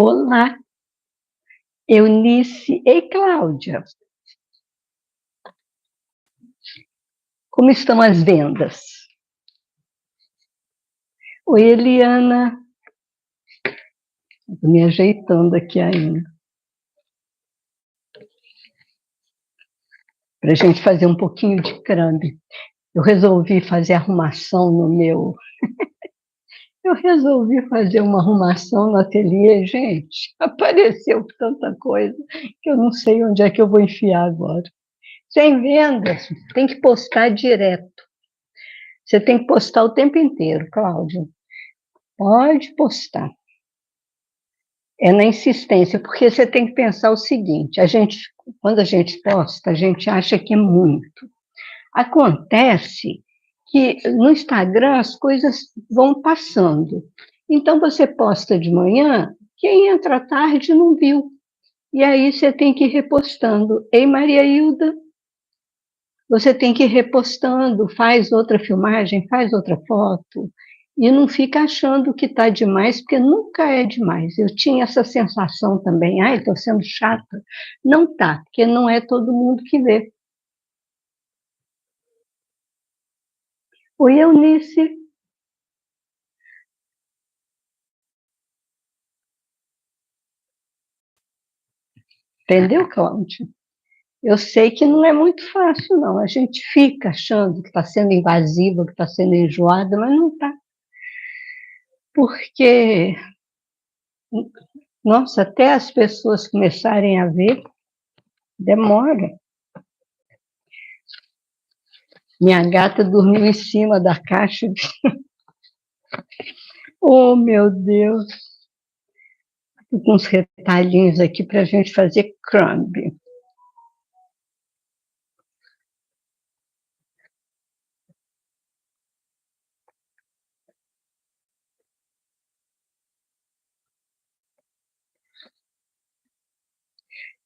Olá, Eunice. Ei, Cláudia, como estão as vendas? Oi, Eliana. Estou me ajeitando aqui ainda. Para a gente fazer um pouquinho de crumb. Eu resolvi fazer arrumação no meu. Eu resolvi fazer uma arrumação no ateliê, gente. Apareceu tanta coisa que eu não sei onde é que eu vou enfiar agora. Sem vendas, tem que postar direto. Você tem que postar o tempo inteiro, Cláudia. Pode postar. É na insistência, porque você tem que pensar o seguinte: quando a gente posta, a gente acha que é muito. Acontece que no Instagram as coisas vão passando. Então você posta de manhã, quem entra à tarde não viu. E aí você tem que ir repostando. Ei, Maria Hilda, você tem que ir repostando, faz outra filmagem, faz outra foto, e não fica achando que está demais, porque nunca é demais. Eu tinha essa sensação também, ai, estou sendo chata. Não está, porque não é todo mundo que vê. Oi, Eunice, entendeu, Cláudia? Eu sei que não é muito fácil, não. A gente fica achando que está sendo invasiva, que está sendo enjoada, mas não está. Porque, nossa, até as pessoas começarem a ver, demora. Minha gata dormiu em cima da caixa. Oh, meu Deus! Tô com uns retalhinhos aqui para a gente fazer crumb.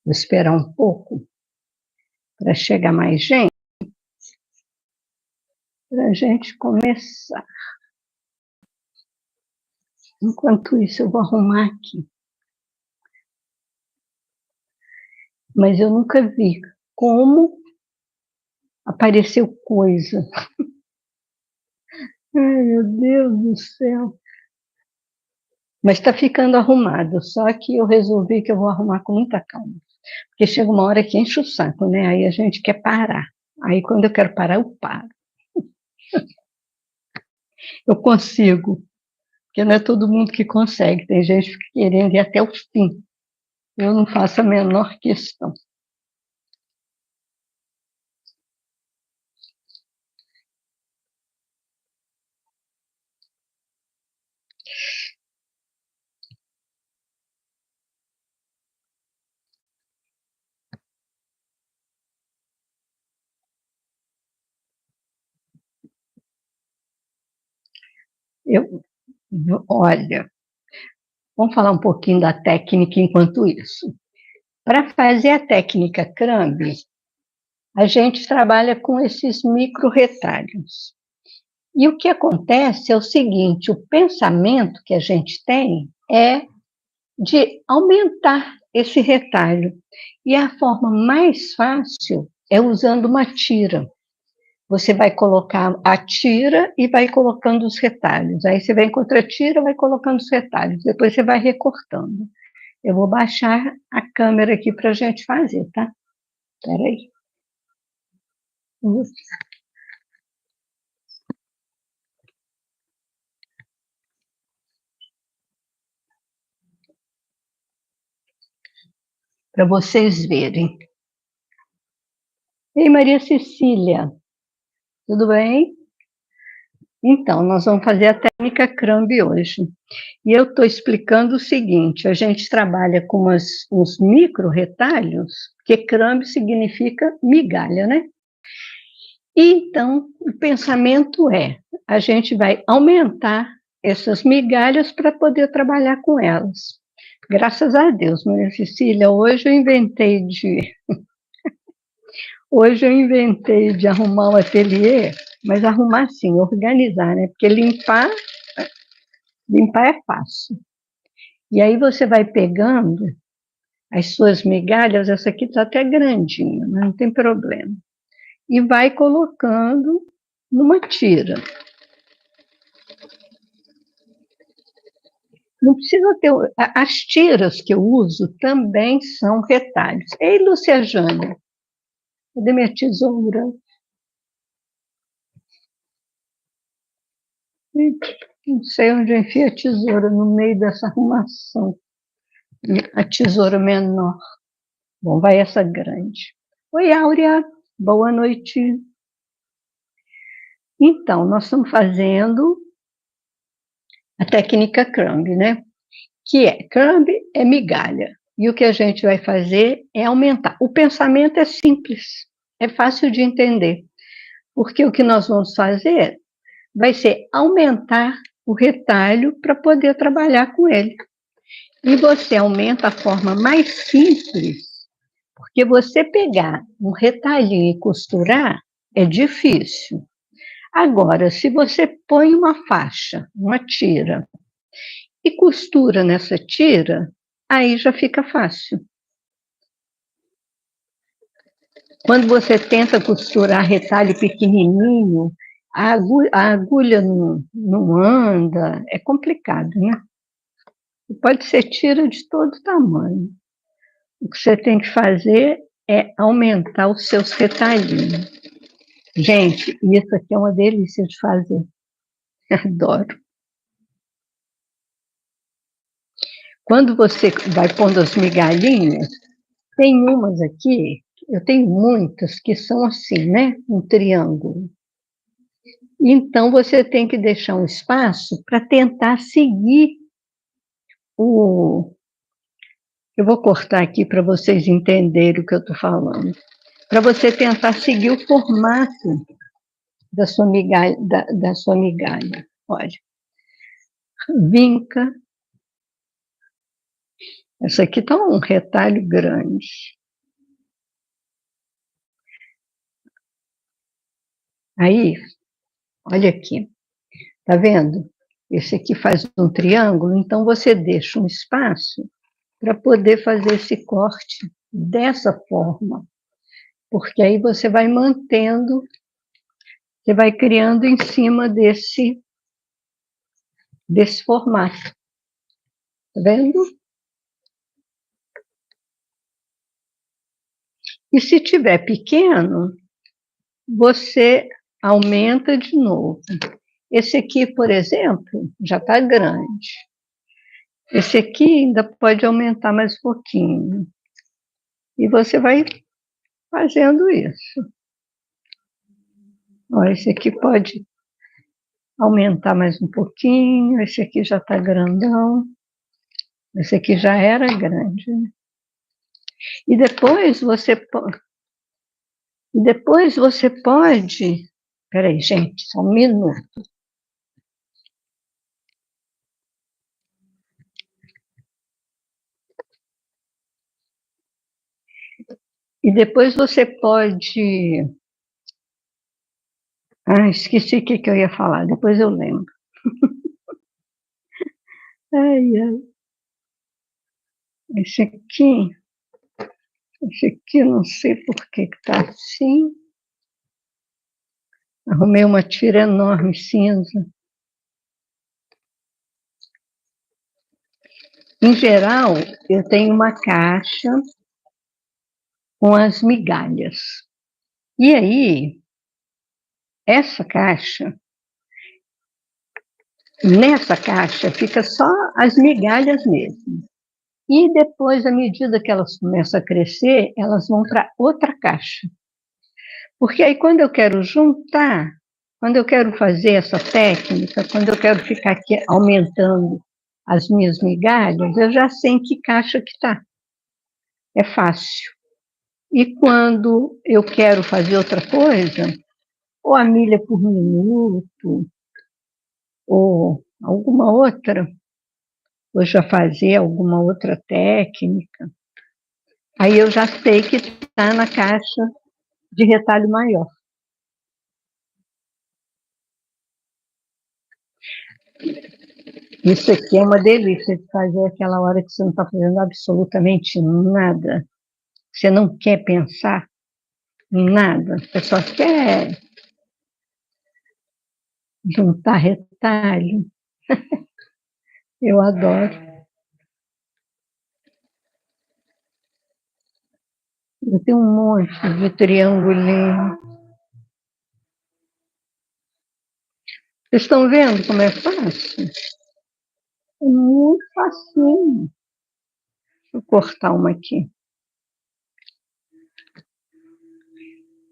Vou esperar um pouco para chegar mais gente, para a gente começar. Enquanto isso, eu vou arrumar aqui. Mas eu nunca vi como apareceu coisa. Ai, meu Deus do céu. Mas está ficando arrumado, só que eu resolvi que eu vou arrumar com muita calma. Porque chega uma hora que enche o saco, né? Aí a gente quer parar. Aí quando eu quero parar, eu paro. Eu consigo, porque não é todo mundo que consegue. Tem gente que fica querendo ir até o fim. Eu não faço a menor questão. Olha, vamos falar um pouquinho da técnica enquanto isso. Para fazer a técnica Crumb, a gente trabalha com esses micro-retalhos. E o que acontece é o seguinte, o pensamento que a gente tem é de aumentar esse retalho. E a forma mais fácil é usando uma tira. Você vai colocar a tira e vai colocando os retalhos. Aí você vem com outra tira, vai colocando os retalhos. Depois você vai recortando. Eu vou baixar a câmera aqui para a gente fazer, tá? Espera aí. Para vocês verem. Ei, Maria Cecília, tudo bem? Então, nós vamos fazer a técnica Crumb hoje. E eu estou explicando o seguinte, a gente trabalha com uns micro-retalhos, porque crumb significa migalha, né? E, então, o pensamento é, a gente vai aumentar essas migalhas para poder trabalhar com elas. Graças a Deus, Maria Cecília, hoje eu inventei de arrumar um ateliê, mas arrumar assim, organizar, né? Porque limpar é fácil. E aí você vai pegando as suas migalhas, essa aqui está até grandinha, mas não tem problema. E vai colocando numa tira. Não precisa ter. As tiras que eu uso também são retalhos. Ei, Lúcia Jânia, cadê minha tesoura? Não sei onde eu enfio a tesoura no meio dessa arrumação. A tesoura menor. Bom, vai essa grande. Oi, Áurea, boa noite. Então, nós estamos fazendo a técnica Crumb, né? Crumb é migalha. E o que a gente vai fazer é aumentar. O pensamento é simples, é fácil de entender. Porque o que nós vamos fazer vai ser aumentar o retalho para poder trabalhar com ele. E você aumenta a forma mais simples, porque você pegar um retalhinho e costurar é difícil. Agora, se você põe uma faixa, uma tira, e costura nessa tira, aí já fica fácil. Quando você tenta costurar retalho pequenininho, a agulha não anda, é complicado, né? Pode ser tira de todo tamanho. O que você tem que fazer é aumentar os seus retalhinhos. Gente, isso aqui é uma delícia de fazer. Adoro. Quando você vai pondo as migalhinhas, tem umas aqui, eu tenho muitas que são assim, né? Um triângulo. Então, você tem que deixar um espaço para tentar seguir o... Eu vou cortar aqui para vocês entenderem o que eu estou falando. Para você tentar seguir o formato da sua migalha. Da sua migalha. Olha, vinca. Essa aqui está um retalho grande. Aí, olha aqui. Tá vendo? Esse aqui faz um triângulo, então você deixa um espaço para poder fazer esse corte dessa forma. Porque aí você vai mantendo, você vai criando em cima desse formato. Tá vendo? E se tiver pequeno, você aumenta de novo. Esse aqui, por exemplo, já está grande. Esse aqui ainda pode aumentar mais um pouquinho. E você vai fazendo isso. Ó, esse aqui pode aumentar mais um pouquinho. Esse aqui já está grandão. Esse aqui já era grande. E depois você pode... Peraí, gente, só um minuto. E depois você pode... Ah, esqueci o que eu ia falar, depois eu lembro. Ai, ai. Esse aqui, não sei por que está assim. Arrumei uma tira enorme cinza. Em geral, eu tenho uma caixa com as migalhas. E aí, nessa caixa fica só as migalhas mesmo. E depois, à medida que elas começam a crescer, elas vão para outra caixa. Porque aí, quando eu quero juntar, quando eu quero fazer essa técnica, quando eu quero ficar aqui aumentando as minhas migalhas, eu já sei em que caixa que está. É fácil. E quando eu quero fazer outra coisa, ou a milha por minuto, ou alguma outra, ou já fazer alguma outra técnica, aí eu já sei que está na caixa de retalho maior. Isso aqui é uma delícia de fazer aquela hora que você não está fazendo absolutamente nada. Você não quer pensar em nada, você só quer juntar retalho. Eu adoro. Eu tenho um monte de triangulinho. Vocês estão vendo como é fácil? É muito facinho. Deixa eu cortar uma aqui.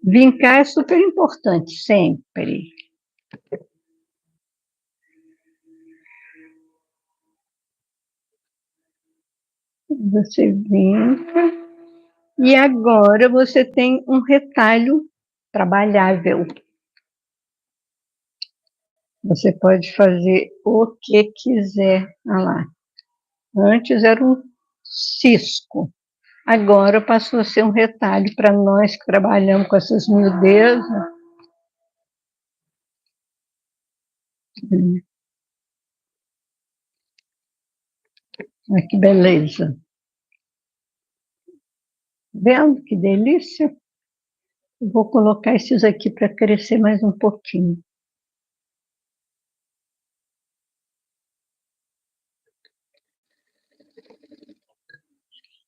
Vincar é super importante, sempre. Você vinca. E agora você tem um retalho trabalhável. Você pode fazer o que quiser. Olha lá. Antes era um cisco. Agora passou a ser um retalho para nós que trabalhamos com essas miudezas. Olha que beleza. Vendo que delícia? Eu vou colocar esses aqui para crescer mais um pouquinho.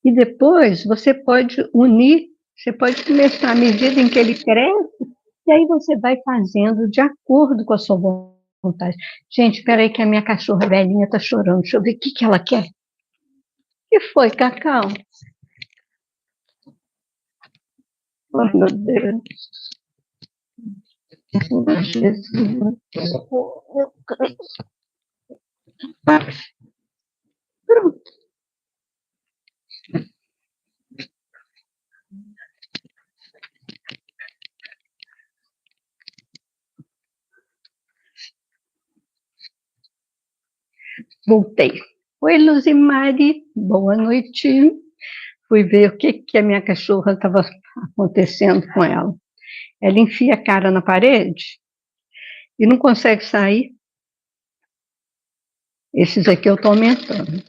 E depois você pode unir, você pode começar à medida em que ele cresce, e aí você vai fazendo de acordo com a sua vontade. Gente, espera aí que a minha cachorra velhinha está chorando. Deixa eu ver o que ela quer. O que foi, Cacau? Oh, meu Deus. Jesus. Pronto. Voltei. Oi, Luzimari, boa noite. Fui ver o que a minha cachorra estava acontecendo com ela. Ela enfia a cara na parede e não consegue sair. Esses aqui eu estou aumentando.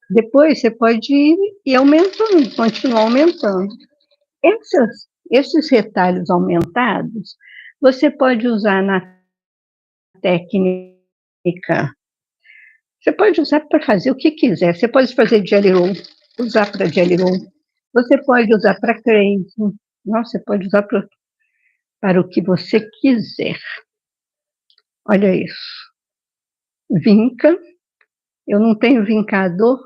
Depois você pode ir aumentando, continuar aumentando. Esses retalhos aumentados, você pode usar na técnica. Você pode usar para fazer o que quiser. Você pode fazer jelly roll, usar para jelly roll. Você pode usar para creme. Nossa, você pode usar para o que você quiser. Olha isso. Vinca. Eu não tenho vincador.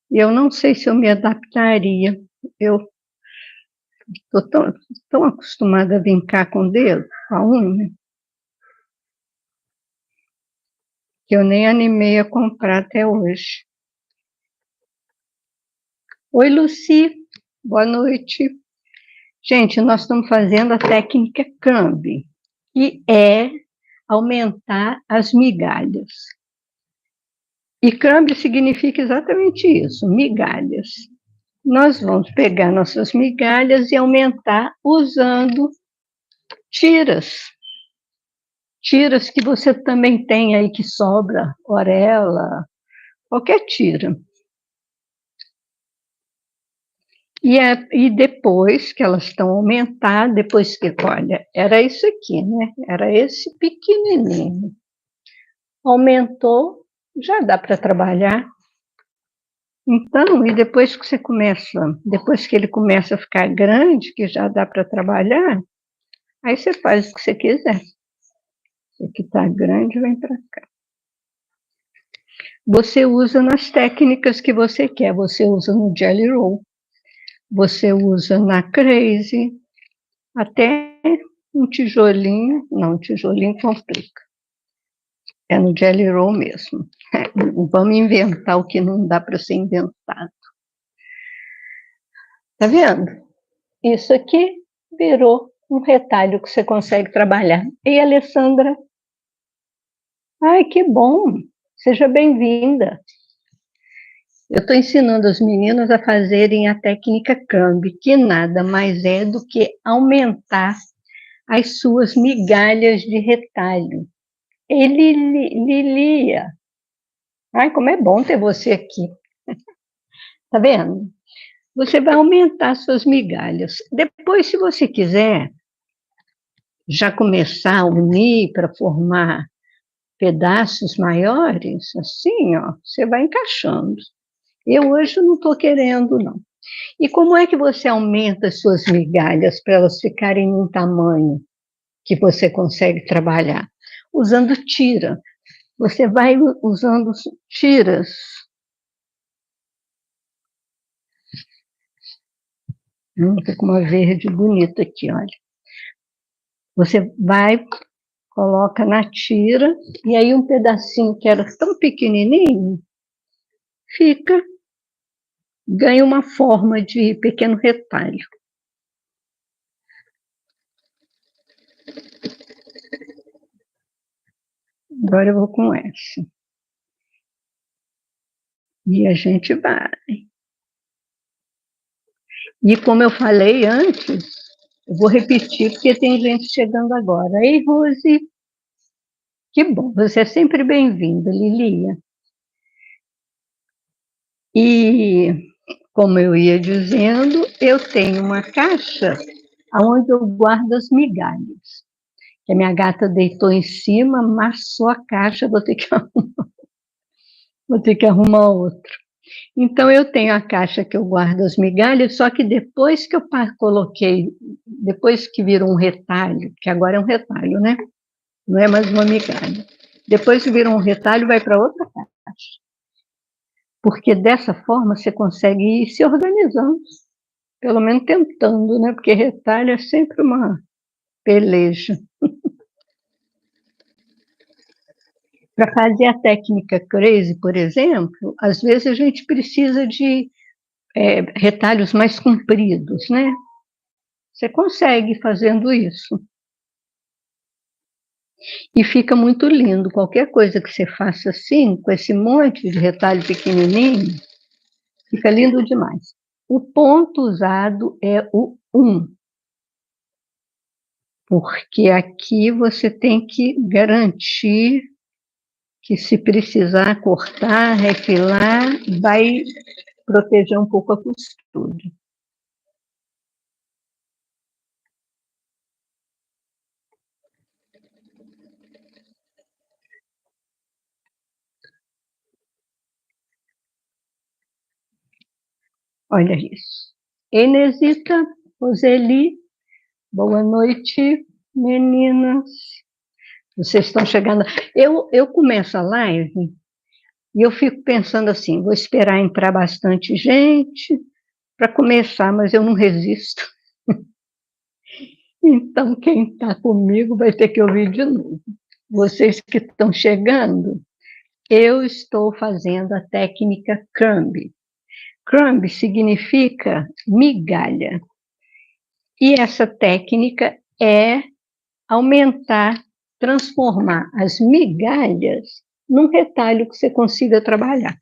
E eu não sei se eu me adaptaria. Eu estou tão acostumada a vincar com o dedo, com a unha, que eu nem animei a comprar até hoje. Oi, Luci. Boa noite. Gente, nós estamos fazendo a técnica Crumb, que é aumentar as migalhas. E crumb significa exatamente isso, migalhas. nós vamos pegar nossas migalhas e aumentar usando tiras. Tiras que você também tem aí que sobra, orelha, qualquer tira. E depois que elas estão aumentadas, depois que, olha, era isso aqui, né? Era esse pequenininho. Aumentou, já dá para trabalhar. Então, e depois que você começa, depois que ele começa a ficar grande, que já dá para trabalhar, aí você faz o que você quiser. Esse aqui está grande, vem para cá. Você usa nas técnicas que você quer. Você usa no Jelly Roll, você usa na Crazy, até um tijolinho, não, um tijolinho complica. É no Jelly Roll mesmo. Vamos inventar o que não dá para ser inventado. Tá vendo? Isso aqui virou um retalho que você consegue trabalhar. Ei, Alessandra? Ai, que bom! Seja bem-vinda. Eu estou ensinando as meninas a fazerem a técnica Crumb, que nada mais é do que aumentar as suas migalhas de retalho. Lilia. Ai, como é bom ter você aqui. Tá vendo? Você vai aumentar suas migalhas. Depois, se você quiser já começar a unir para formar pedaços maiores, assim, ó, você vai encaixando. Eu hoje não estou querendo, não. E como é que você aumenta as suas migalhas para elas ficarem num tamanho que você consegue trabalhar? Usando tira. Você vai usando tiras. Estou com uma verde bonita aqui, olha. Você vai, coloca na tira, e aí um pedacinho que era tão pequenininho, ganha uma forma de pequeno retalho. Agora eu vou com essa. E a gente vai. E como eu falei antes, eu vou repetir porque tem gente chegando agora. Ei, Rose, que bom, você é sempre bem-vinda, Lilia. E, como eu ia dizendo, eu tenho uma caixa onde eu guardo as migalhas. Que a minha gata deitou em cima, amassou a caixa, vou ter que arrumar outra. Então, eu tenho a caixa que eu guardo as migalhas, só que depois que eu coloquei, depois que virou um retalho, que agora é um retalho, né? Não é mais uma migalha. Depois que virou um retalho, vai para outra caixa. Porque dessa forma você consegue ir se organizando, pelo menos tentando, né? Porque retalho é sempre uma peleja. Para fazer a técnica Crazy, por exemplo, às vezes a gente precisa de retalhos mais compridos, né? Você consegue fazendo isso. E fica muito lindo. Qualquer coisa que você faça assim, com esse monte de retalho pequenininho, fica lindo demais. O ponto usado é o 1, porque aqui você tem que garantir que, se precisar cortar, refilar, vai proteger um pouco a costura. Olha isso. Enesita, Roseli, boa noite, meninas. Vocês estão chegando. Eu começo a live e eu fico pensando assim, vou esperar entrar bastante gente para começar, mas eu não resisto. Então, quem está comigo vai ter que ouvir de novo. Vocês que estão chegando, eu estou fazendo a técnica Crumb. Crumb significa migalha. E essa técnica é aumentar, transformar as migalhas num retalho que você consiga trabalhar.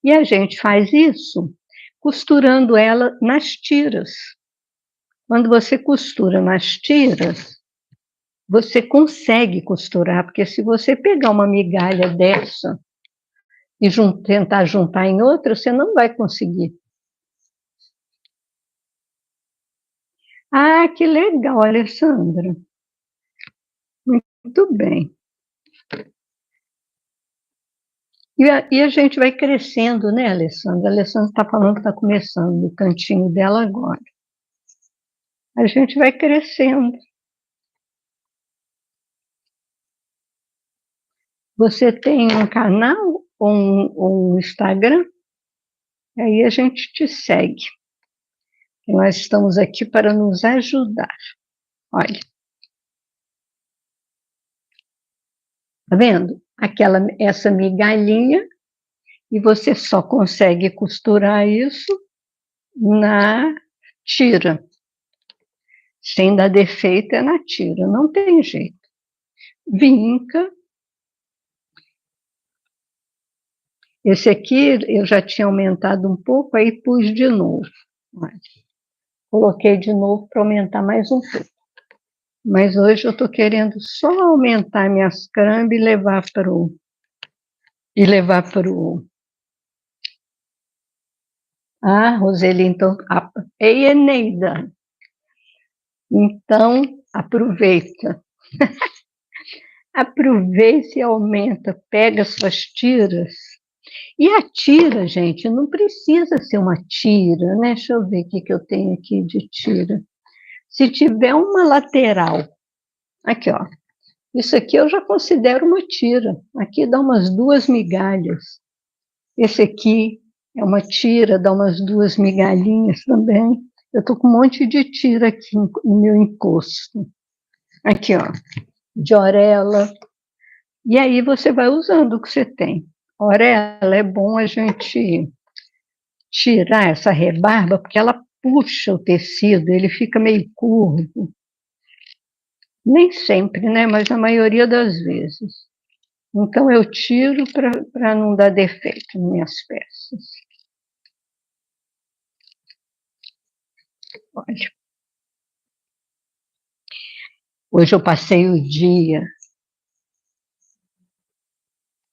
E a gente faz isso costurando ela nas tiras. Quando você costura nas tiras, você consegue costurar, porque se você pegar uma migalha dessa e tentar juntar em outra, você não vai conseguir. Ah, que legal, Alessandra. Muito bem. E a gente vai crescendo, né, Alessandra? A Alessandra está falando que está começando no cantinho dela agora. A gente vai crescendo. Você tem um canal ou um Instagram? Aí a gente te segue. Nós estamos aqui para nos ajudar. Olha. Tá vendo? Essa migalhinha, e você só consegue costurar isso na tira. Sem dar defeito é na tira, não tem jeito. Vinca. Esse aqui eu já tinha aumentado um pouco, aí pus de novo. Coloquei de novo para aumentar mais um pouco. Mas hoje eu estou querendo só aumentar minhas crambas e levar para o... Ah, Roseli, então... Ei, Eneida! Então, aproveita. Aproveita e aumenta, pega suas tiras. E a tira, gente, não precisa ser uma tira, né? Deixa eu ver o que eu tenho aqui de tira. Se tiver uma lateral, aqui, ó. Isso aqui eu já considero uma tira. Aqui dá umas 2 migalhas. Esse aqui é uma tira, dá umas 2 migalhinhas também. Eu tô com um monte de tira aqui no meu encosto. Aqui, ó, de orelha. E aí você vai usando o que você tem. Orelha é bom a gente tirar essa rebarba, porque ela puxa o tecido, ele fica meio curvo. Nem sempre, né? Mas a maioria das vezes. Então eu tiro para não dar defeito nas minhas peças. Olha. Hoje eu passei o dia.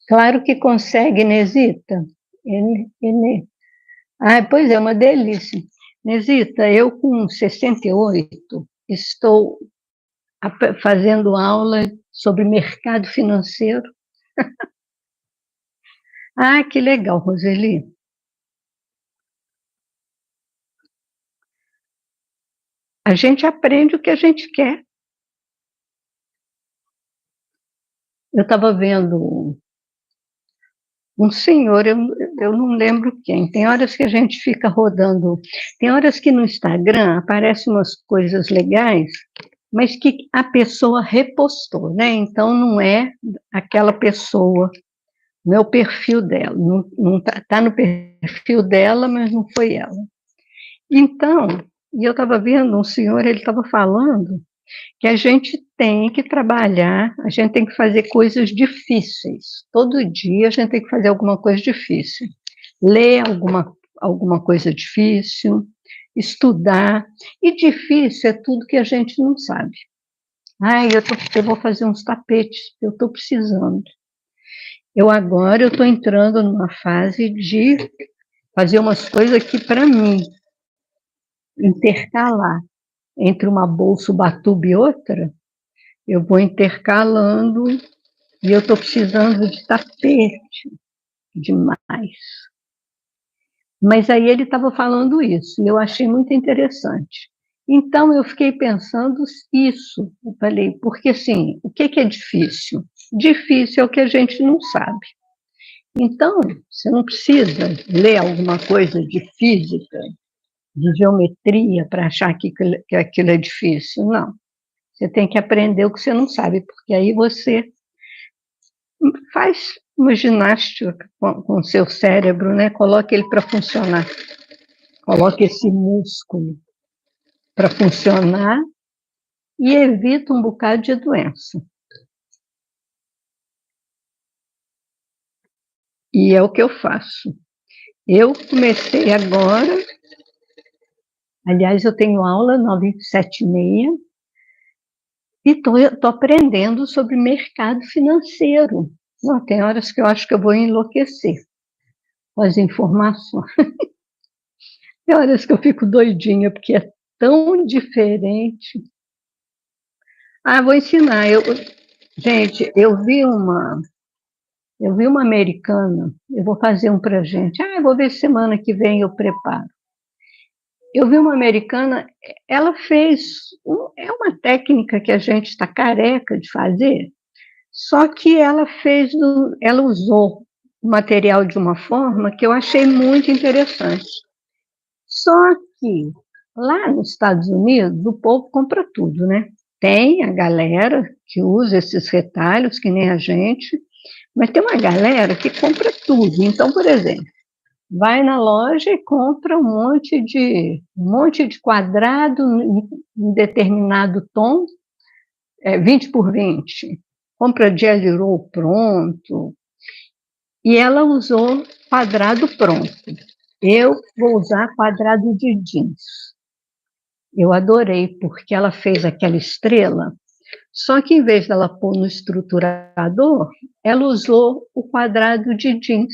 Claro que consegue, Nesita. Ah, pois é, uma delícia. Nesita, eu com 68 estou fazendo aula sobre mercado financeiro. Ah, que legal, Roseli. A gente aprende o que a gente quer. Eu estava vendo um senhor, eu não lembro quem. Tem horas que a gente fica rodando, tem horas que no Instagram aparecem umas coisas legais, mas que a pessoa repostou, né? Então não é aquela pessoa, não é o perfil dela, não tá no perfil dela, mas não foi ela. Então, e eu estava vendo um senhor, ele estava falando que a gente tem que trabalhar, a gente tem que fazer coisas difíceis. Todo dia a gente tem que fazer alguma coisa difícil. Ler alguma coisa difícil, estudar. E difícil é tudo que a gente não sabe. Ah, eu vou fazer uns tapetes, eu estou precisando. Agora eu estou entrando numa fase de fazer umas coisas aqui para mim, intercalar entre uma bolsa Ubatuba e outra, eu vou intercalando e eu estou precisando de tapete demais. Mas aí ele estava falando isso, e eu achei muito interessante. Então eu fiquei pensando isso, eu falei, porque assim, o que é difícil? Difícil é o que a gente não sabe. Então, você não precisa ler alguma coisa de física, de geometria, para achar que aquilo é difícil, não. Você tem que aprender o que você não sabe, porque aí você faz uma ginástica com o seu cérebro, né? Coloca ele para funcionar. Coloca esse músculo para funcionar e evita um bocado de doença. E é o que eu faço. Eu comecei agora Aliás, eu tenho aula 9h, 7h30, e estou aprendendo sobre mercado financeiro. Não, tem horas que eu acho que eu vou enlouquecer com as informações. Tem horas que eu fico doidinha, porque é tão diferente. Vou ensinar. Gente, eu vi uma americana, eu vou fazer um para gente. Eu vou ver se semana que vem eu preparo. Eu vi uma americana, ela fez, é uma técnica que a gente está careca de fazer, só que ela usou o material de uma forma que eu achei muito interessante. Só que lá nos Estados Unidos, o povo compra tudo, né? Tem a galera que usa esses retalhos, que nem a gente, mas tem uma galera que compra tudo. Então, por exemplo, vai na loja e compra um monte de quadrado em determinado tom, 20 por 20. Compra jelly roll pronto. E ela usou quadrado pronto. Eu vou usar quadrado de jeans. Eu adorei, porque ela fez aquela estrela, só que em vez dela pôr no estruturador, ela usou o quadrado de jeans.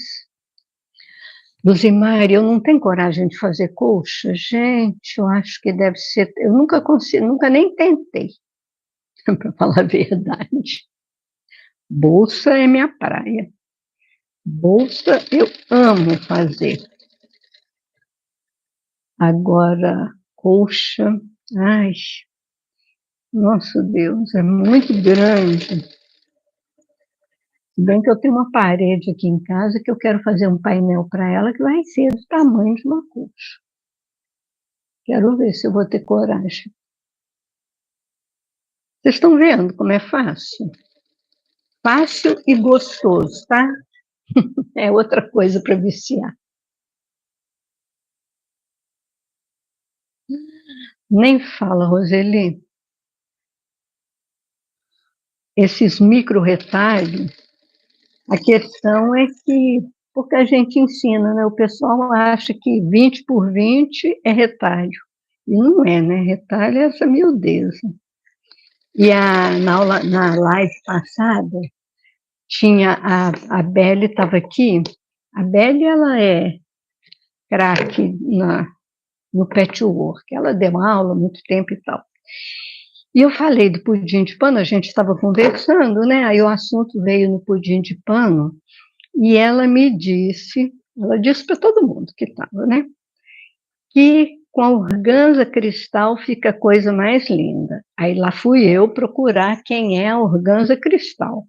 Luzimar, eu não tenho coragem de fazer colcha. Gente, eu acho que deve ser. Eu nunca consigo, nunca nem tentei, para falar a verdade. Bolsa é minha praia. Bolsa eu amo fazer. Agora, colcha, ai, nosso Deus, é muito grande. Bem que eu tenho uma parede aqui em casa que eu quero fazer um painel para ela que vai ser do tamanho de uma colcha. Quero ver se eu vou ter coragem. Vocês estão vendo como é fácil? Fácil e gostoso, tá? É outra coisa para viciar. Nem fala, Roseli. Esses micro-retalhos, a questão é que, porque a gente ensina, né? O pessoal acha que 20 por 20 é retalho. E não é, né? Retalho é essa miudeza. E na live passada, tinha a Belle estava aqui. A Belle, ela é craque no patchwork. Ela deu aula há muito tempo e tal. E eu falei do pudim de pano, a gente estava conversando, né? Aí o assunto veio no pudim de pano, e ela disse para todo mundo que estava, né? Que com a organza cristal fica a coisa mais linda. Aí lá fui eu procurar quem é a organza cristal.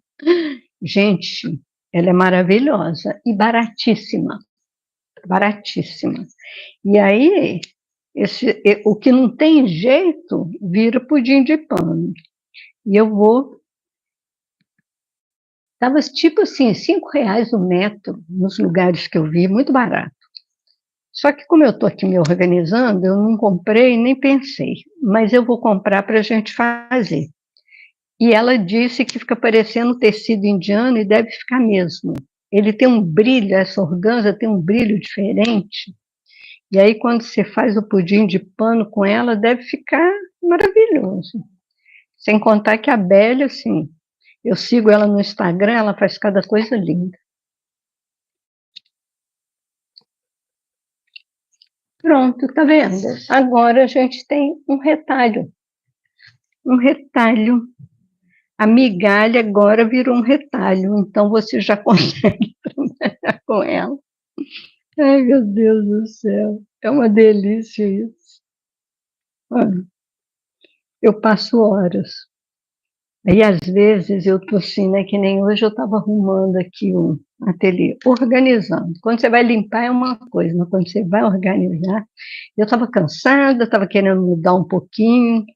Gente, ela é maravilhosa e baratíssima. Baratíssima. E aí, o que não tem jeito, vira pudim de pano. E eu vou. Estava tipo assim, R$ 5 o metro, nos lugares que eu vi, muito barato. Só que como eu estou aqui me organizando, eu não comprei nem pensei, mas eu vou comprar para a gente fazer. E ela disse que fica parecendo tecido indiano e deve ficar mesmo. Ele tem um brilho, essa organza tem um brilho diferente. E aí, quando você faz o pudim de pano com ela, deve ficar maravilhoso. Sem contar que a Bélia, assim, eu sigo ela no Instagram, ela faz cada coisa linda. Pronto, tá vendo? Agora a gente tem um retalho. Um retalho. A migalha agora virou um retalho, então você já consegue trabalhar com ela. Ai, meu Deus do céu. É uma delícia isso. Eu passo horas. Aí, às vezes, eu estou assim, né? Que nem hoje eu estava arrumando aqui um ateliê, organizando. Quando você vai limpar é uma coisa, mas quando você vai organizar, eu estava cansada, estava querendo mudar um pouquinho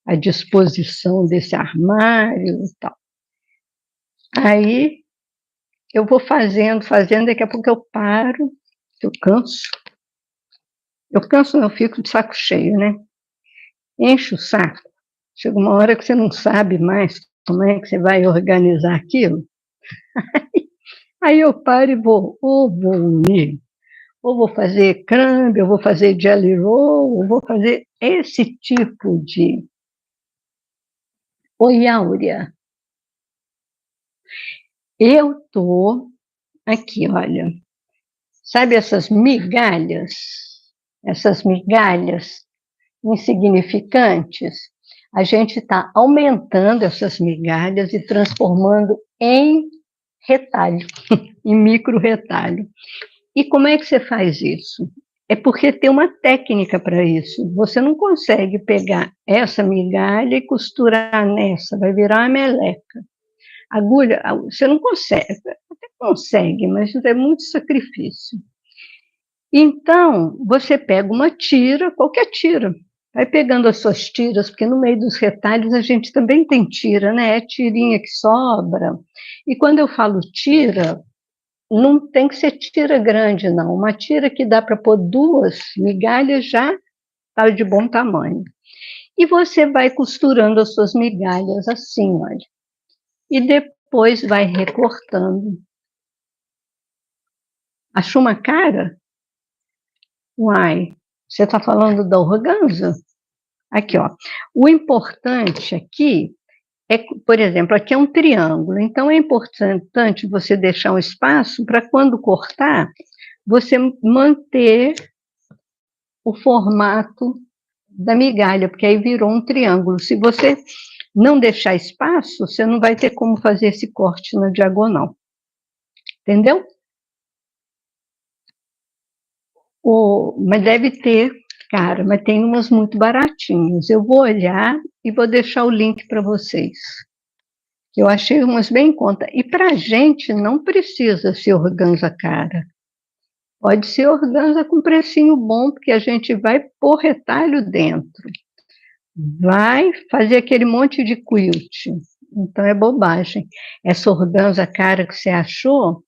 a disposição desse armário e tal. Aí, eu vou fazendo, daqui a pouco eu paro, eu canso. Eu canso, eu fico de saco cheio, né? Enche o saco. Chega uma hora que você não sabe mais como é que você vai organizar aquilo. Aí eu paro e vou unir, ou vou fazer crumb, ou vou fazer jelly roll, ou vou fazer esse tipo de... Oi, Áurea, eu tô aqui, olha, sabe essas migalhas? Essas migalhas insignificantes? A gente está aumentando essas migalhas e transformando em retalho, em micro retalho. E como é que você faz isso? É porque tem uma técnica para isso. Você não consegue pegar essa migalha e costurar nessa, vai virar uma meleca. Agulha, você não consegue, até consegue, mas é muito sacrifício. Então, você pega uma tira, qualquer tira, vai pegando as suas tiras, porque no meio dos retalhos a gente também tem tira, né? É tirinha que sobra. E quando eu falo tira, não tem que ser tira grande, não. Uma tira que dá para pôr 2 migalhas já está de bom tamanho. E você vai costurando as suas migalhas assim, olha. E depois vai recortando. Achou uma cara? Uai, você está falando da organza? Aqui, ó. O importante aqui é, por exemplo, aqui é um triângulo, então é importante você deixar um espaço para quando cortar, você manter o formato da migalha, porque aí virou um triângulo. Se você não deixar espaço, você não vai ter como fazer esse corte na diagonal. Entendeu? Mas deve ter, cara, mas tem umas muito baratinhas. Eu vou olhar e vou deixar o link para vocês. Eu achei umas bem em conta. E para a gente não precisa ser organza cara. Pode ser organza com precinho bom, porque a gente vai pôr retalho dentro. Vai fazer aquele monte de quilt. Então é bobagem. Essa organza cara que você achou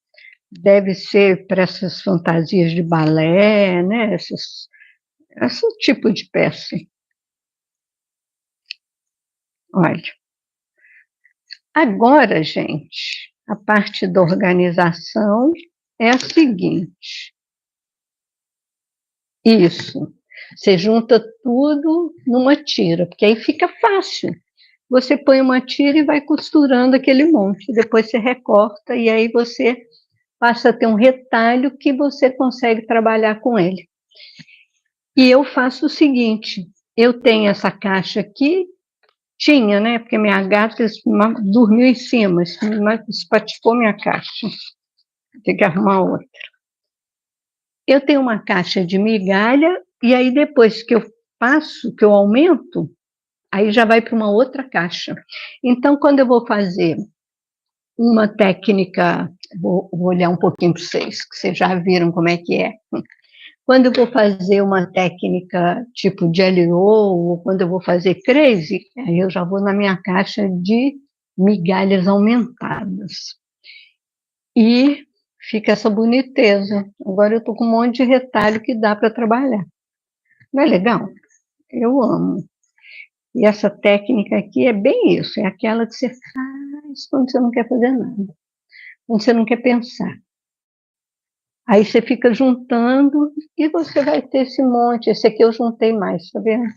deve ser para essas fantasias de balé, né? Esse tipo de peça. Olha. Agora, gente, a parte da organização é a seguinte. Isso. Você junta tudo numa tira, porque aí fica fácil. Você põe uma tira e vai costurando aquele monte, depois você recorta e aí você passa a ter um retalho que você consegue trabalhar com ele. E eu faço o seguinte, eu tenho essa caixa aqui, tinha, né, porque minha gata dormiu em cima, espatifou minha caixa, tem que arrumar outra. Eu tenho uma caixa de migalha, e aí depois que eu passo, que eu aumento, aí já vai para uma outra caixa. Então, quando eu vou fazer uma técnica, vou olhar um pouquinho para vocês, que vocês já viram como é que é. Quando eu vou fazer uma técnica tipo jelly roll, ou quando eu vou fazer crazy, aí eu já vou na minha caixa de migalhas aumentadas. E fica essa boniteza. Agora eu estou com um monte de retalho que dá para trabalhar. Não é legal? Eu amo. E essa técnica aqui é bem isso, é aquela que você faz quando você não quer fazer nada, quando você não quer pensar. Aí você fica juntando e você vai ter esse monte. Esse aqui eu juntei mais, tá vendo?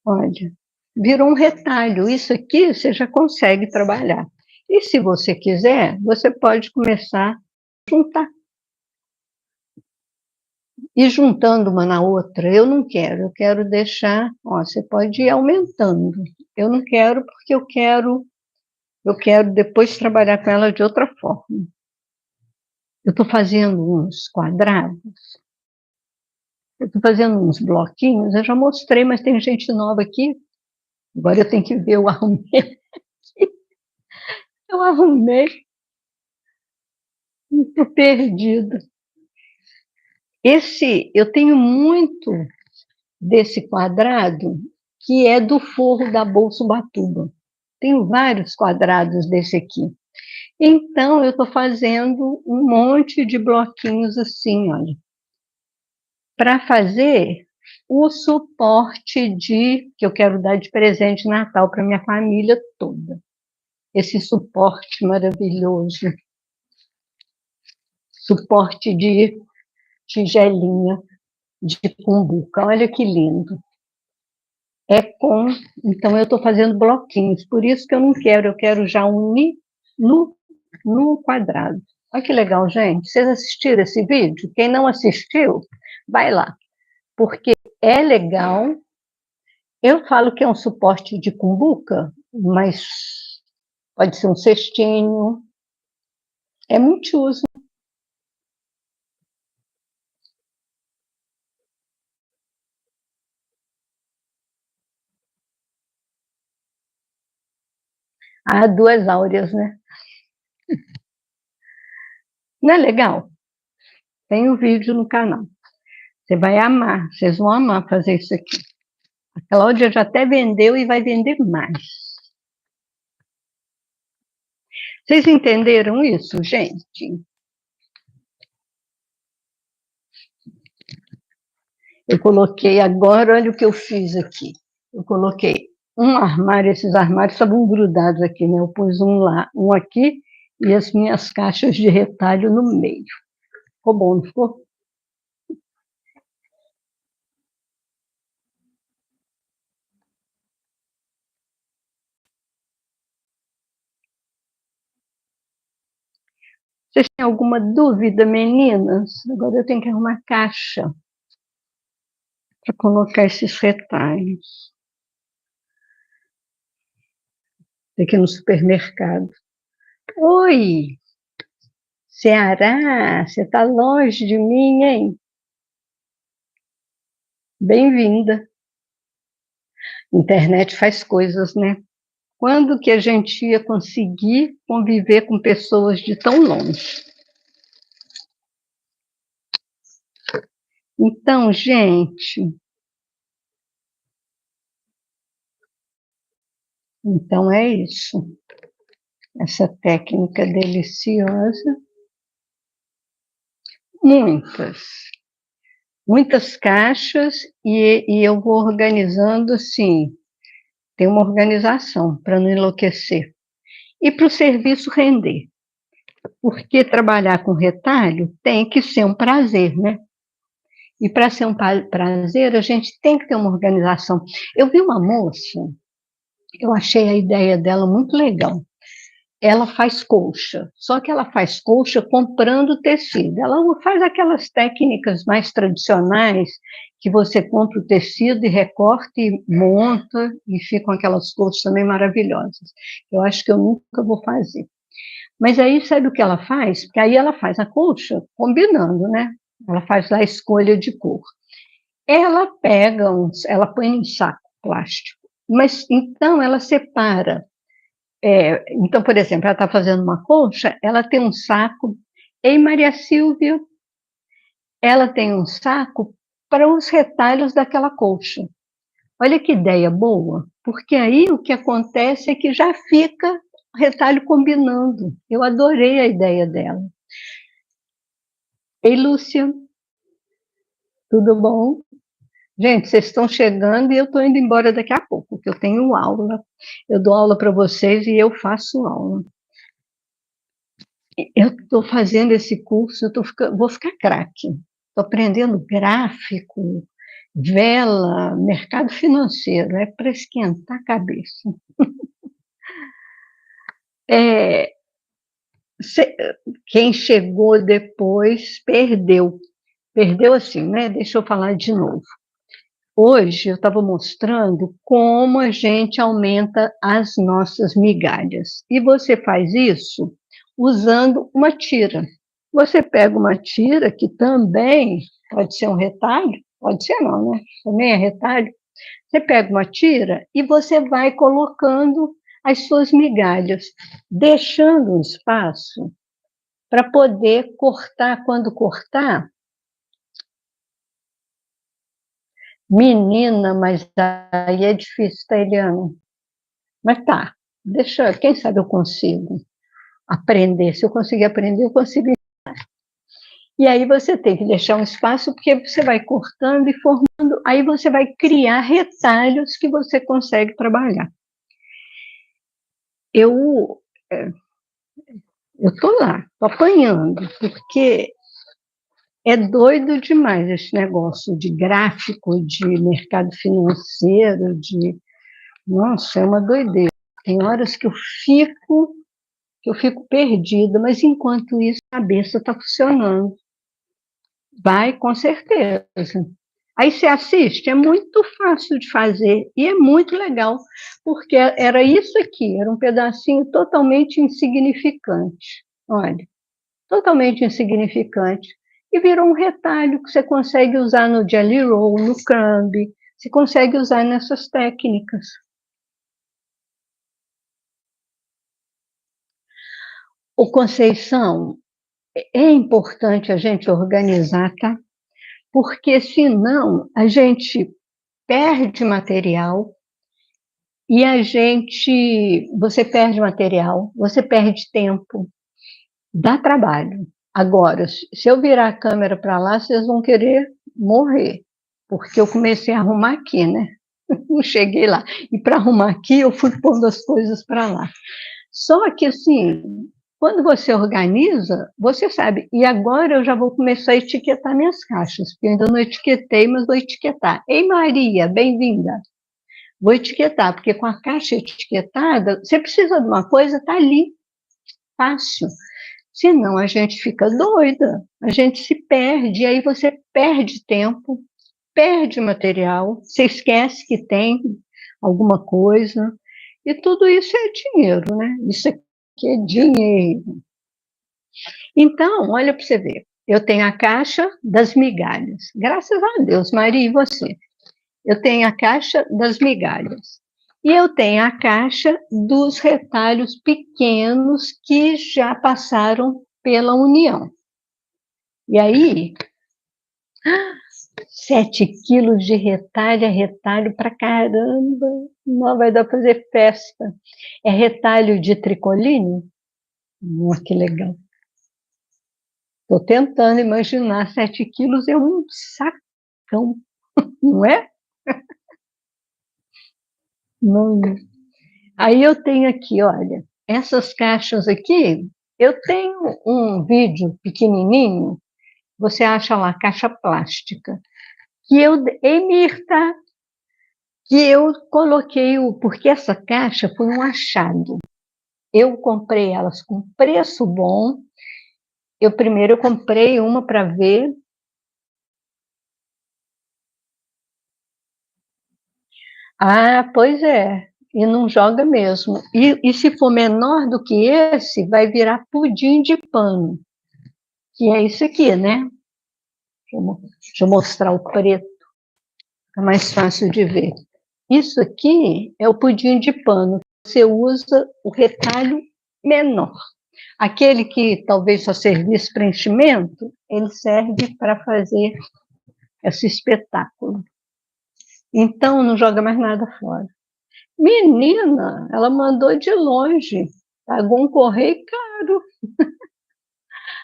Olha, virou um retalho. Isso aqui você já consegue trabalhar. E se você quiser, você pode começar a juntar. E juntando uma na outra, eu não quero. Eu quero deixar, ó, você pode ir aumentando. Eu não quero porque eu quero depois trabalhar com ela de outra forma. Eu estou fazendo uns quadrados, eu estou fazendo uns bloquinhos, eu já mostrei, mas tem gente nova aqui. Agora eu tenho que ver, eu arrumei. Eu arrumei, estou perdida. Eu tenho muito desse quadrado que é do forro da Bolsa Ubatuba. Tenho vários quadrados desse aqui. Então, eu estou fazendo um monte de bloquinhos assim, olha, para fazer o suporte que eu quero dar de presente de Natal para minha família toda. Esse suporte maravilhoso. Suporte de tigelinha de cumbuca. Olha que lindo. Então eu estou fazendo bloquinhos, por isso que eu quero já unir no quadrado. Olha que legal, gente. Vocês assistiram esse vídeo? Quem não assistiu, vai lá, porque é legal. Eu falo que é um suporte de cumbuca, mas pode ser um cestinho. É multiuso. Ah, duas áureas, né? Não é legal? Tem um vídeo no canal. Você vai amar, vocês vão amar fazer isso aqui. A Cláudia já até vendeu e vai vender mais. Vocês entenderam isso, gente? Eu coloquei agora, olha o que eu fiz aqui. Eu coloquei um armário, esses armários estavam grudados aqui, né? Eu pus um lá, um aqui, e as minhas caixas de retalho no meio. Ficou bom, não ficou? Vocês têm alguma dúvida, meninas? Agora eu tenho que arrumar caixa para colocar esses retalhos. Aqui no supermercado. Oi, Ceará, você está longe de mim, hein? Bem-vinda. Internet faz coisas, né? Quando que a gente ia conseguir conviver com pessoas de tão longe? Então, gente, então é isso. Essa técnica deliciosa. Muitas caixas, e eu vou organizando assim, tem uma organização para não enlouquecer. E para o serviço render. Porque trabalhar com retalho tem que ser um prazer, né? E para ser um prazer, a gente tem que ter uma organização. Eu vi uma moça, eu achei a ideia dela muito legal. Ela faz colcha, só que ela faz colcha comprando tecido. Ela faz aquelas técnicas mais tradicionais, que você compra o tecido e recorta e monta, e ficam aquelas colchas também maravilhosas. Eu acho que eu nunca vou fazer. Mas aí, sabe o que ela faz? Porque aí ela faz a colcha combinando, né? Ela faz lá a escolha de cor. Ela põe em saco plástico, mas então ela separa. Então, por exemplo, ela está fazendo uma colcha, ela tem um saco. Ei, Maria Silvia, ela tem um saco para os retalhos daquela colcha. Olha que ideia boa, porque aí o que acontece é que já fica o retalho combinando. Eu adorei a ideia dela. Ei, Lúcia, tudo bom? Gente, vocês estão chegando e eu estou indo embora daqui a pouco, porque eu tenho aula. Eu dou aula para vocês e eu faço aula. Eu estou fazendo esse curso, vou ficar craque. Estou aprendendo gráfico, vela, mercado financeiro, é para esquentar a cabeça. É, quem chegou depois perdeu. Perdeu assim, né? Deixa eu falar de novo. Hoje eu estava mostrando como a gente aumenta as nossas migalhas. E você faz isso usando uma tira. Você pega uma tira, que também pode ser um retalho, pode ser não, né? Também é retalho. Você pega uma tira e você vai colocando as suas migalhas, deixando um espaço para poder cortar. Quando cortar, menina, mas aí é difícil, tá, Eliana? Mas tá, deixa, quem sabe eu consigo aprender. Se eu conseguir aprender, eu consigo. E aí você tem que deixar um espaço, porque você vai cortando e formando, aí você vai criar retalhos que você consegue trabalhar. Eu estou lá, estou apanhando, porque É doido demais esse negócio de gráfico, de mercado financeiro, de... Nossa, é uma doideira. Tem horas que eu fico perdida, mas enquanto isso a cabeça está funcionando. Vai, com certeza. Aí você assiste, é muito fácil de fazer e é muito legal, porque era isso aqui, era um pedacinho totalmente insignificante. Olha, totalmente insignificante. E virou um retalho que você consegue usar no Jelly Roll, no crumb, você consegue usar nessas técnicas. O Conceição, é importante a gente organizar, tá? Porque senão a gente perde material e você perde material, você perde tempo, dá trabalho. Agora, se eu virar a câmera para lá, vocês vão querer morrer, porque eu comecei a arrumar aqui, né? Não cheguei lá. E para arrumar aqui, eu fui pondo as coisas para lá. Só que, assim, quando você organiza, você sabe. E agora eu já vou começar a etiquetar minhas caixas, porque eu ainda não etiquetei, mas vou etiquetar. Ei, Maria, bem-vinda. Vou etiquetar, porque com a caixa etiquetada, você precisa de uma coisa, está ali, fácil. Senão a gente fica doida, a gente se perde, e aí você perde tempo, perde material, você esquece que tem alguma coisa, e tudo isso é dinheiro, né? Isso aqui é dinheiro. Então, olha para você ver, eu tenho a caixa das migalhas, graças a Deus, Maria, e você? Eu tenho a caixa das migalhas. E eu tenho a caixa dos retalhos pequenos que já passaram pela União. E aí, 7 quilos de retalho, é retalho pra caramba. Não vai dar para fazer festa. É retalho de tricoline? Que legal. Estou tentando imaginar, 7 quilos é um sacão, não é? Não. Aí eu tenho aqui, olha, essas caixas aqui, eu tenho um vídeo pequenininho, você acha lá, caixa plástica, que Mirta, que eu coloquei, porque essa caixa foi um achado. Eu comprei elas com preço bom, primeiro eu comprei uma para ver. Ah, pois é, e não joga mesmo. E se for menor do que esse, vai virar pudim de pano, que é isso aqui, né? Deixa eu mostrar o preto, é mais fácil de ver. Isso aqui é o pudim de pano. Você usa o retalho menor. Aquele que talvez só servisse para enchimento, ele serve para fazer esse espetáculo. Então, não joga mais nada fora. Menina, ela mandou de longe, pagou um correio caro.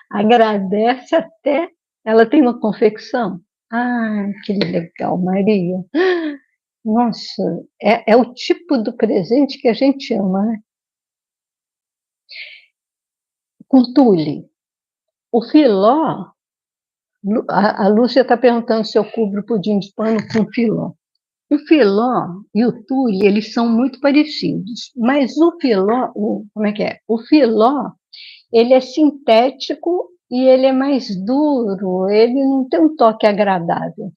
Agradece até. Ela tem uma confecção. Ah, que legal, Maria. Nossa, é o tipo do presente que a gente ama, né? Com tule. O filó, a Lúcia está perguntando se eu cubro pudim de pano com filó. O filó e o tule, eles são muito parecidos, mas o filó, como é que é? O filó, ele é sintético e ele é mais duro, ele não tem um toque agradável.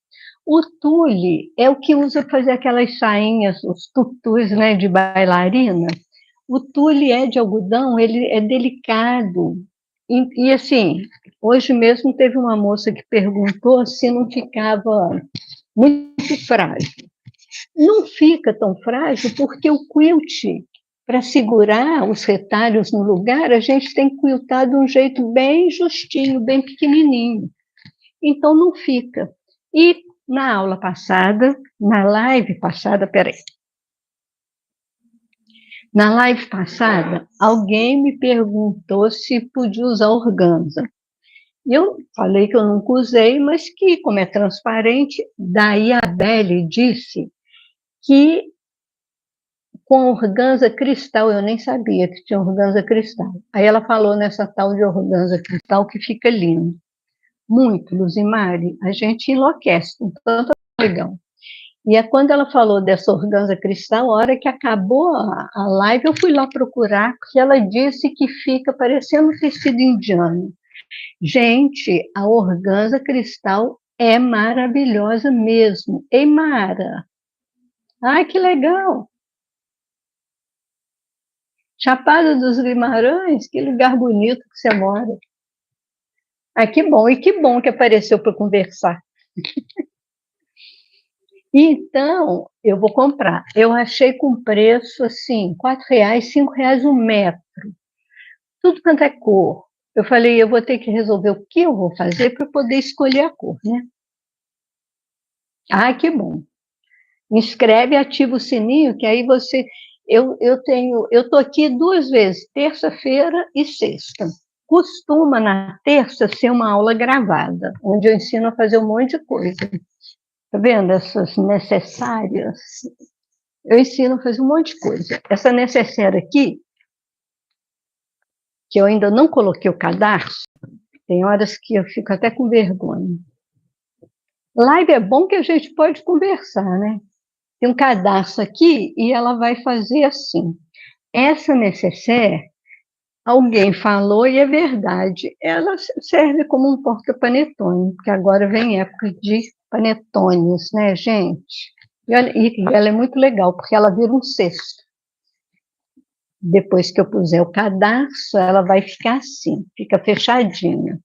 O tule é o que usa para fazer aquelas sainhas, os tutus, né, de bailarina. O tule é de algodão, ele é delicado. E assim, hoje mesmo teve uma moça que perguntou se não ficava muito frágil. Não fica tão frágil porque o quilt, para segurar os retalhos no lugar, a gente tem que quiltar de um jeito bem justinho, bem pequenininho. Então não fica. E na aula passada, na live passada, peraí. Na live passada, alguém me perguntou se podia usar organza. Eu falei que eu nunca usei, mas que, como é transparente, daí a Belle disse que com organza cristal, eu nem sabia que tinha organza cristal. Aí ela falou nessa tal de organza cristal que fica lindo. muito, Luzimari, a gente enlouquece com tanto legal. E é quando ela falou dessa organza cristal, a hora que acabou a live, eu fui lá procurar, porque ela disse que fica parecendo tecido indiano. Gente, a organza cristal é maravilhosa mesmo. Ei, Mara, ai, que legal! Chapada dos Guimarães, que lugar bonito que você mora. Ah, que bom, e que bom que apareceu para conversar. Então, eu vou comprar. Eu achei com preço, assim, R$ 4, R$ 5 um metro. Tudo quanto é cor. Eu falei, eu vou ter que resolver o que eu vou fazer para poder escolher a cor, né? Ah, que bom. Inscreve, ativa o sininho, que aí você... eu tô aqui 2 vezes, terça-feira e sexta. Costuma, na terça, ser uma aula gravada, onde eu ensino a fazer um monte de coisa. Tá vendo? Essas necessárias. Eu ensino a fazer um monte de coisa. Essa necessária aqui, que eu ainda não coloquei o cadarço, tem horas que eu fico até com vergonha. Live é bom que a gente pode conversar, né? Tem um cadarço aqui e ela vai fazer assim. Essa necessaire, alguém falou e é verdade. Ela serve como um porta-panetone, porque agora vem época de panetones, né, gente? E ela é muito legal, porque ela vira um cesto. Depois que eu puser o cadarço, ela vai ficar assim, fica fechadinha.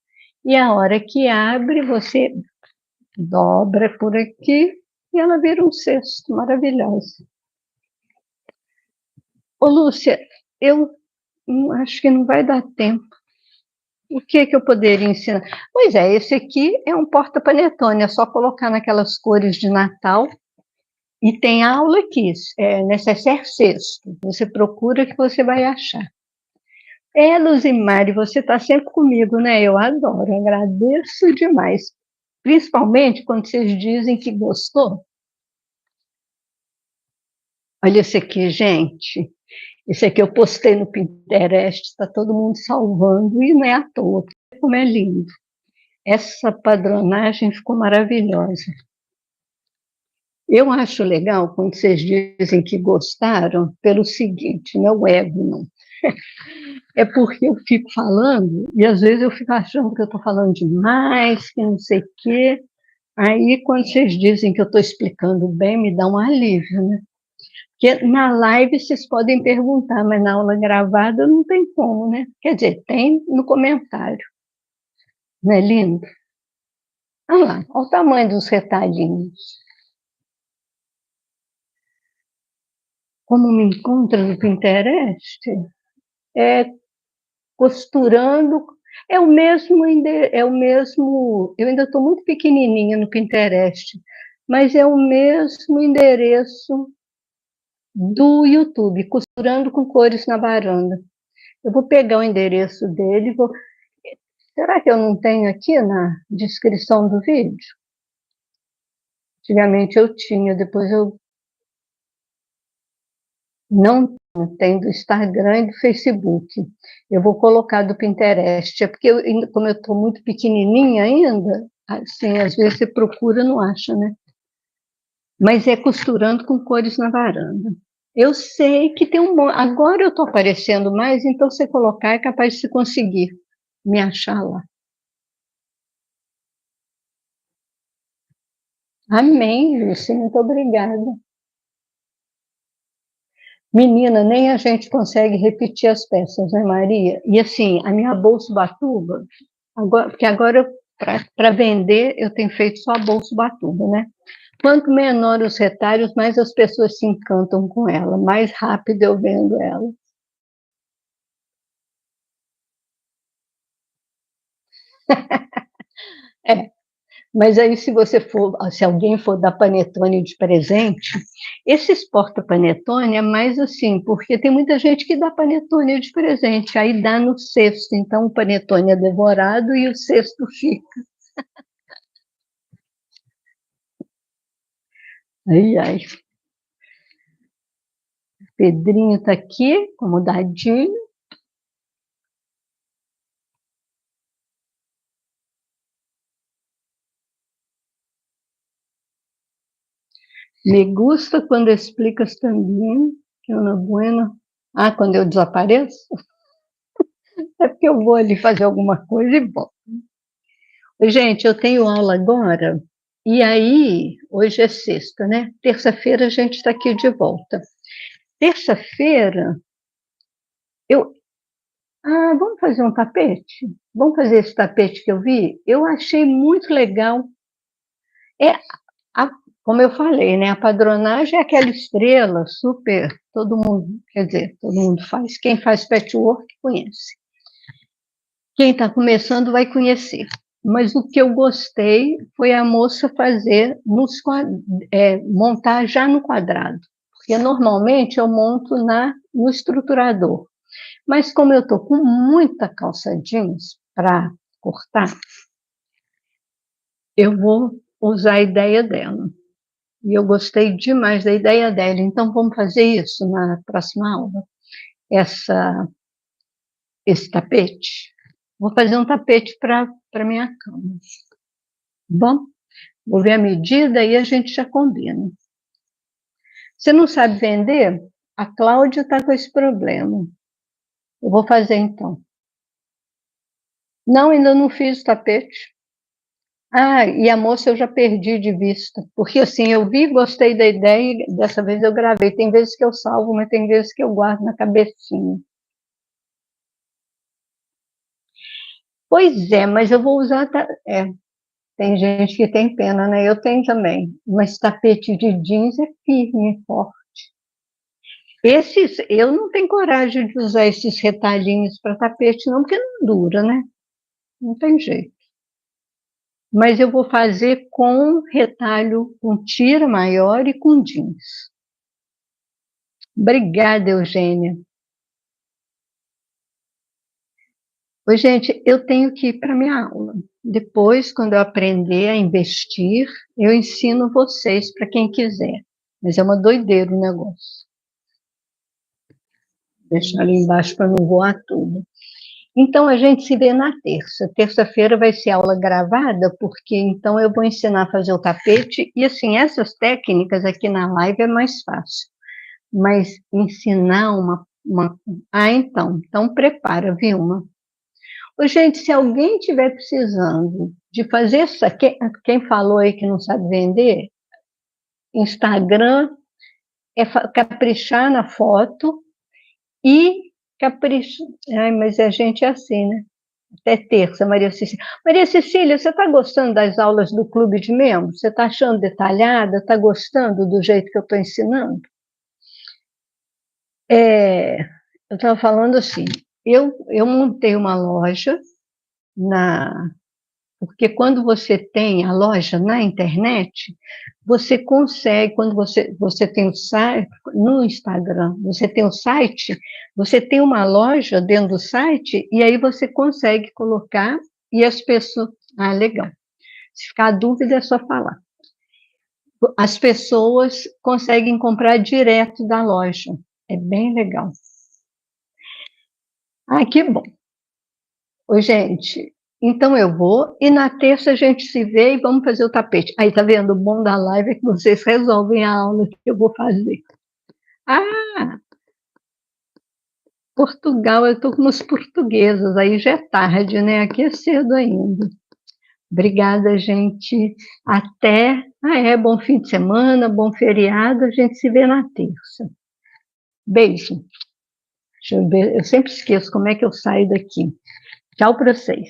E a hora que abre, você dobra por aqui e ela vira um cesto maravilhoso. Ô, Lúcia, eu acho que não vai dar tempo. O que que eu poderia ensinar? Pois é, esse aqui é um porta-panetone, é só colocar naquelas cores de Natal. E tem aula aqui, necessaire cesto. Você procura que você vai achar. Luzimari, você está sempre comigo, né? Eu adoro, agradeço demais. Principalmente quando vocês dizem que gostou. Olha esse aqui, gente. Esse aqui eu postei no Pinterest, está todo mundo salvando, e não é à toa, como é lindo. Essa padronagem ficou maravilhosa. Eu acho legal quando vocês dizem que gostaram, pelo seguinte, não é ego, não. É porque eu fico falando, e às vezes eu fico achando que eu estou falando demais, que não sei o quê. Aí, quando vocês dizem que eu estou explicando bem, me dá um alívio, né? Porque na live vocês podem perguntar, mas na aula gravada não tem como, né? Quer dizer, tem no comentário. Não é lindo? Olha lá, olha o tamanho dos retalhinhos. Como me encontra no Pinterest? É costurando, eu ainda estou muito pequenininha no Pinterest, mas é o mesmo endereço do YouTube, costurando com cores na varanda. Eu vou pegar o endereço dele, será que eu não tenho aqui na descrição do vídeo? Antigamente eu tinha, depois eu não tenho do Instagram e do Facebook. Eu vou colocar do Pinterest, é porque como eu estou muito pequenininha ainda, assim, às vezes você procura e não acha, né? Mas é costurando com cores na varanda. Eu sei que tem um bom. Agora eu estou aparecendo mais, então você colocar é capaz de você conseguir me achar lá. Amém, Lúcia, muito obrigada. Menina, nem a gente consegue repetir as peças, né, Maria? E assim, a minha bolsa batuba, porque agora, para vender, eu tenho feito só a bolsa batuba, né? Quanto menor os retalhos, mais as pessoas se encantam com ela, mais rápido eu vendo ela. É, mas aí se alguém for dar panetone de presente, esses porta-panetone é mais assim, porque tem muita gente que dá panetone de presente, aí dá no cesto, então o panetone é devorado e o cesto fica. Ai, ai. Pedrinho está aqui, acomodadinho. Me gusta quando explicas também, que é uma buena. Ah, quando eu desapareço? É porque eu vou ali fazer alguma coisa e volto. Gente, eu tenho aula agora, e aí, hoje é sexta, né? Terça-feira a gente está aqui de volta. Terça-feira, eu. Ah, vamos fazer um tapete? Vamos fazer esse tapete que eu vi? Eu achei muito legal. É, a- como eu falei, né? A padronagem é aquela estrela super, todo mundo, quer dizer, todo mundo faz. Quem faz patchwork conhece. Quem está começando vai conhecer. Mas o que eu gostei foi a moça fazer montar já no quadrado. Porque normalmente eu monto no estruturador. Mas como eu estou com muita calça jeans para cortar, eu vou usar a ideia dela. E eu gostei demais da ideia dela. Então vamos fazer isso na próxima aula. Esse tapete. Vou fazer um tapete para minha cama. Bom, vou ver a medida e a gente já combina. Você não sabe vender? A Cláudia está com esse problema. Eu vou fazer então. Não, ainda não fiz o tapete. Ah, e a moça eu já perdi de vista. Porque assim, eu vi, gostei da ideia e dessa vez eu gravei. Tem vezes que eu salvo, mas tem vezes que eu guardo na cabecinha. Pois é, mas eu vou usar. Tem gente que tem pena, né? Eu tenho também. Mas tapete de jeans é firme, forte. Eu não tenho coragem de usar esses retalhinhos para tapete, não, porque não dura, né? Não tem jeito. Mas eu vou fazer com retalho, com tira maior e com jeans. Obrigada, Eugênia. Oi, gente, eu tenho que ir para minha aula. Depois, quando eu aprender a investir, eu ensino vocês para quem quiser. Mas é uma doideira o negócio. Deixar ali embaixo para não voar tudo. Então, a gente se vê na terça. Terça-feira vai ser aula gravada, porque então eu vou ensinar a fazer o tapete. E, assim, essas técnicas aqui na live é mais fácil. Mas ensinar uma. Ah, então prepara, Vilma. Ô, gente, se alguém estiver precisando de fazer isso, quem falou aí que não sabe vender, Instagram é caprichar na foto e caprichar. Ai, mas a gente é assim, né? Até terça, Maria Cecília. Maria Cecília, você está gostando das aulas do clube de membros? Você está achando detalhada? Está gostando do jeito que eu estou ensinando? Eu estava falando assim, eu montei uma loja porque quando você tem a loja na internet, você consegue, quando você tem o site, no Instagram, você tem o site, você tem uma loja dentro do site, e aí você consegue colocar, e as pessoas. Ah, legal. Se ficar dúvida, é só falar. As pessoas conseguem comprar direto da loja. É bem legal. Ah, que bom. Oi, gente. Então eu vou, e na terça a gente se vê e vamos fazer o tapete. Aí, tá vendo? O bom da live é que vocês resolvem a aula que eu vou fazer. Ah, Portugal, eu estou com os portugueses, aí já é tarde, né? Aqui é cedo ainda. Obrigada, gente. Até. Bom fim de semana, bom feriado. A gente se vê na terça. Beijo. Deixa eu ver, eu sempre esqueço como é que eu saio daqui. Tchau para vocês.